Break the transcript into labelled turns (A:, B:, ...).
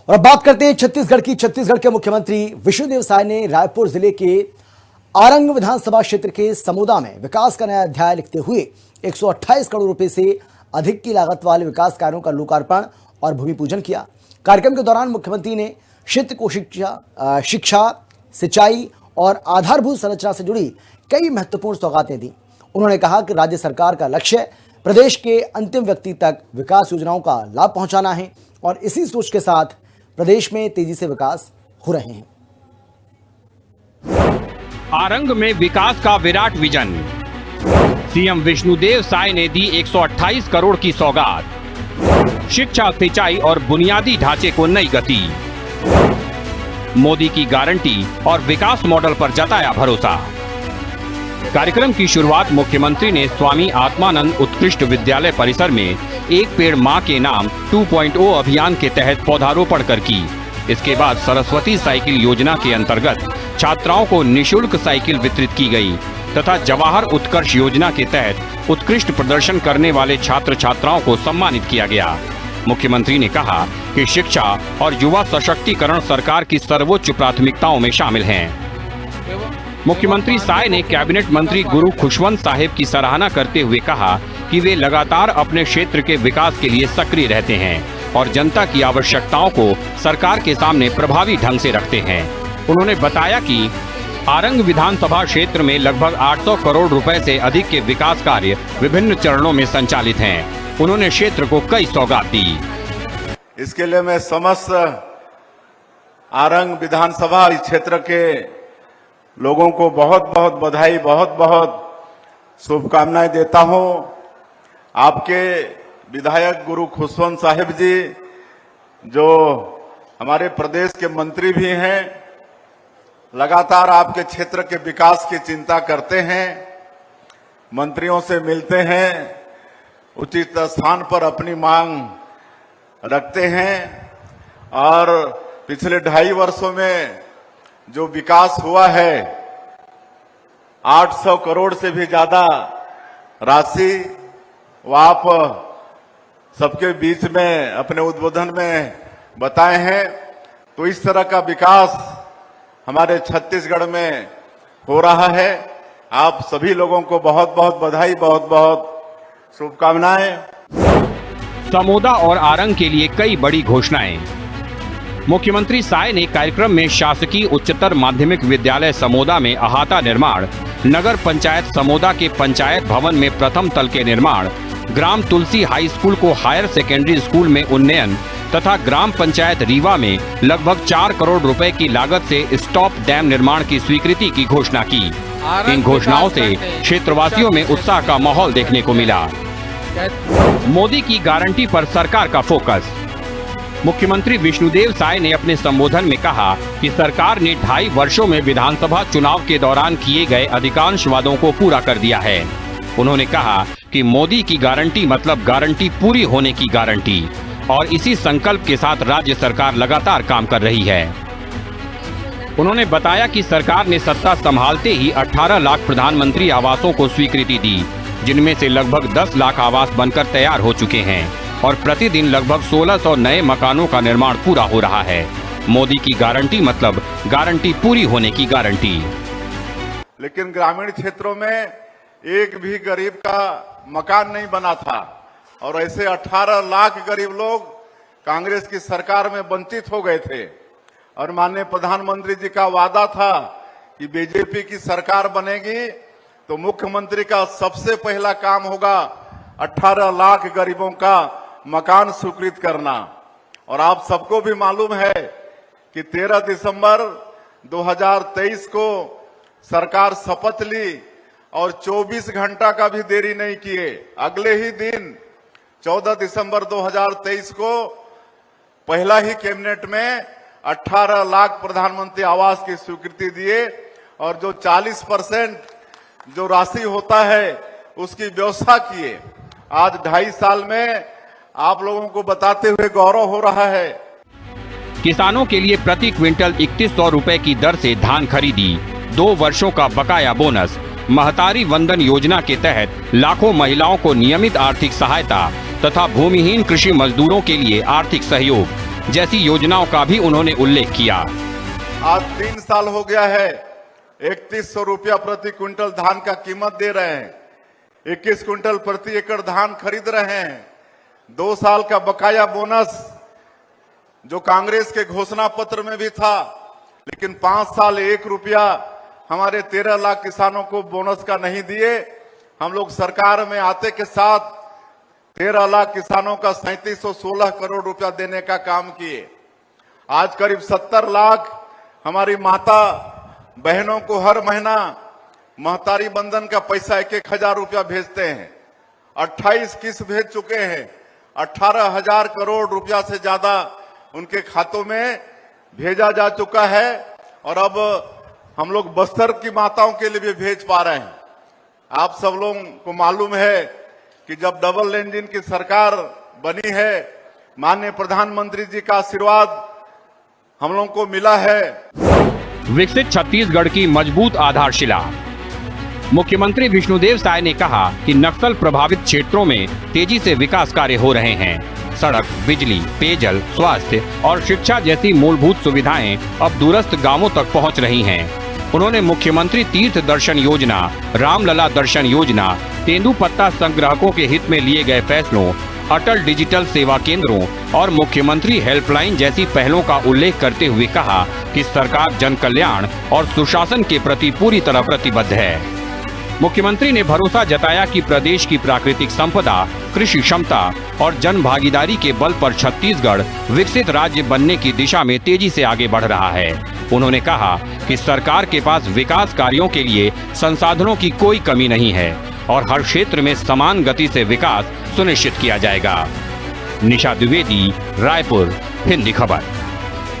A: और अब बात करते हैं छत्तीसगढ़ की। छत्तीसगढ़ के मुख्यमंत्री विष्णुदेव साय ने रायपुर जिले के आरंग विधानसभा क्षेत्र के समोदा में विकास का नया अध्याय लिखते हुए 128 करोड़ रुपए से अधिक की लागत वाले विकास कार्यों का लोकार्पण और भूमि पूजन किया। कार्यक्रम के दौरान मुख्यमंत्री ने क्षेत्र को शिक्षा, सिंचाई और आधारभूत संरचना से जुड़ी कई महत्वपूर्ण सौगातें दी। उन्होंने कहा कि राज्य सरकार का लक्ष्य प्रदेश के अंतिम व्यक्ति तक विकास योजनाओं का लाभ पहुंचाना है और इसी सोच के साथ प्रदेश में तेजी से विकास हो रहे हैं।
B: आरंग में विकास का विराट विजन। सीएम विष्णुदेव साय ने दी 128 करोड़ की सौगात। शिक्षा, सिंचाई और बुनियादी ढांचे को नई गति। मोदी की गारंटी और विकास मॉडल पर जताया भरोसा। कार्यक्रम की शुरुआत मुख्यमंत्री ने स्वामी आत्मानंद उत्कृष्ट विद्यालय परिसर में एक पेड़ मां के नाम 2.0 अभियान के तहत पौधारोपण कर की। इसके बाद सरस्वती साइकिल योजना के अंतर्गत छात्राओं को निशुल्क साइकिल वितरित की गई तथा जवाहर उत्कर्ष योजना के तहत उत्कृष्ट प्रदर्शन करने वाले छात्र छात्राओं को सम्मानित किया गया। मुख्यमंत्री ने कहा कि शिक्षा और युवा सशक्तिकरण सरकार की सर्वोच्च प्राथमिकताओं में शामिल हैं। मुख्यमंत्री साय ने कैबिनेट मंत्री गुरु खुशवंत साहिब की सराहना करते हुए कहा कि वे लगातार अपने क्षेत्र के विकास के लिए सक्रिय रहते हैं और जनता की आवश्यकताओं को सरकार के सामने प्रभावी ढंग से रखते हैं। उन्होंने बताया कि आरंग विधानसभा क्षेत्र में लगभग 800 करोड़ रुपए से अधिक के विकास कार्य विभिन्न चरणों में संचालित हैं। उन्होंने क्षेत्र को कई सौगात दी।
C: इसके लिए मैं समस्त आरंग विधानसभा क्षेत्र के लोगों को बहुत बहुत बधाई, बहुत बहुत शुभकामनाएं देता हूं। आपके विधायक गुरु खुशवंत साहिब जी, जो हमारे प्रदेश के मंत्री भी हैं, लगातार आपके क्षेत्र के विकास की चिंता करते हैं, मंत्रियों से मिलते हैं, उचित स्थान पर अपनी मांग रखते हैं और पिछले 2.5 वर्षों में जो विकास हुआ है 800 करोड़ से भी ज्यादा राशि वो आप सबके बीच में अपने उद्बोधन में बताए हैं। तो इस तरह का विकास हमारे छत्तीसगढ़ में हो रहा है। आप सभी लोगों को बहुत बहुत बधाई, बहुत बहुत शुभकामनाएं।
B: समोदा और आरंग के लिए कई बड़ी घोषणाएं। मुख्यमंत्री साय ने कार्यक्रम में शासकीय उच्चतर माध्यमिक विद्यालय समोदा में अहाता निर्माण, नगर पंचायत समोदा के पंचायत भवन में प्रथम तल के निर्माण, ग्राम तुलसी हाई स्कूल को हायर सेकेंडरी स्कूल में उन्नयन तथा ग्राम पंचायत रीवा में लगभग 4 करोड़ रुपए की लागत से स्टॉप डैम निर्माण की स्वीकृति की घोषणा की। इन घोषणाओं से क्षेत्रवासियों में उत्साह का माहौल देखने को मिला। मोदी की गारंटी पर सरकार का फोकस। मुख्यमंत्री विष्णुदेव साय ने अपने संबोधन में कहा कि सरकार ने 2.5 वर्षों में विधानसभा चुनाव के दौरान किए गए अधिकांश वादों को पूरा कर दिया है। उन्होंने कहा कि मोदी की गारंटी मतलब गारंटी पूरी होने की गारंटी और इसी संकल्प के साथ राज्य सरकार लगातार काम कर रही है। उन्होंने बताया कि सरकार ने सत्ता संभालते ही 18 लाख प्रधानमंत्री आवासों को स्वीकृति दी, जिनमें से लगभग 10 लाख आवास बनकर तैयार हो चुके हैं और प्रतिदिन लगभग 1600 नए मकानों का निर्माण पूरा हो रहा है। मोदी की गारंटी मतलब गारंटी पूरी होने की गारंटी।
C: लेकिन ग्रामीण क्षेत्रों में एक भी गरीब का मकान नहीं बना था और ऐसे 18 लाख गरीब लोग कांग्रेस की सरकार में वंचित हो गए थे। और माननीय प्रधानमंत्री जी का वादा था कि बीजेपी की सरकार बनेगी तो मुख्यमंत्री का सबसे पहला काम होगा 18 लाख गरीबों का मकान स्वीकृत करना। और आप सबको भी मालूम है कि 13 दिसंबर 2023 को सरकार शपथ ली और 24 घंटा का भी देरी नहीं किए। अगले ही दिन 14 दिसंबर 2023 को पहला ही कैबिनेट में 18 लाख प्रधानमंत्री आवास की स्वीकृति दिए और जो 40% जो राशि होता है उसकी व्यवस्था किए। आज 2.5 साल में आप लोगों को बताते हुए गौरव हो रहा है।
B: किसानों के लिए प्रति क्विंटल 3100 रुपए की दर से धान खरीदी, 2 वर्षों का बकाया बोनस, महतारी वंदन योजना के तहत लाखों महिलाओं को नियमित आर्थिक सहायता तथा भूमिहीन कृषि मजदूरों के लिए आर्थिक सहयोग, जैसी योजनाओं का भी उन्होंने उल्लेख किया।
C: आज 3 साल हो गया है, 3100 रुपया प्रति क्विंटल धान का कीमत दे रहे हैं, 21 क्विंटल प्रति एकड़ धान खरीद रहे हैं। 2 साल का बकाया बोनस जो कांग्रेस के घोषणा पत्र में भी था, लेकिन 5 साल 1 रुपया हमारे 13 लाख किसानों को बोनस का नहीं दिए। हम लोग सरकार में आते के साथ 13 लाख किसानों का 3716 करोड़ रुपया देने का काम किए। आज करीब 70 लाख हमारी माता बहनों को हर महीना महतारी बंधन का पैसा 1-1 रुपया भेजते हैं। 28 किस्त भेज चुके हैं। 18,000 करोड़ रुपया से ज्यादा उनके खातों में भेजा जा चुका है और अब हम लोग बस्तर की माताओं के लिए भी भेज पा रहे हैं। आप सब लोगों को मालूम है कि जब डबल इंजन की सरकार बनी है, माननीय प्रधानमंत्री जी का आशीर्वाद हम लोगों को मिला है।
B: विकसित छत्तीसगढ़ की मजबूत आधारशिला। मुख्यमंत्री विष्णुदेव साय ने कहा कि नक्सल प्रभावित क्षेत्रों में तेजी से विकास कार्य हो रहे हैं। सड़क, बिजली, पेयजल, स्वास्थ्य और शिक्षा जैसी मूलभूत सुविधाएं अब दूरस्थ गांवों तक पहुंच रही हैं। उन्होंने मुख्यमंत्री तीर्थ दर्शन योजना, रामलला दर्शन योजना, तेंदुपत्ता संग्राहकों के हित में लिए गए फैसलों, अटल डिजिटल सेवा केंद्रों और मुख्यमंत्री हेल्पलाइन जैसी पहलों का उल्लेख करते हुए कहा कि सरकार जन कल्याण और सुशासन के प्रति पूरी तरह प्रतिबद्ध है। मुख्यमंत्री ने भरोसा जताया कि प्रदेश की प्राकृतिक संपदा, कृषि क्षमता और जन भागीदारी के बल पर छत्तीसगढ़ विकसित राज्य बनने की दिशा में तेजी से आगे बढ़ रहा है। उन्होंने कहा कि सरकार के पास विकास कार्यों के लिए संसाधनों की कोई कमी नहीं है और हर क्षेत्र में समान गति से विकास सुनिश्चित किया जाएगा। निशा द्विवेदी, रायपुर, हिंदी खबर।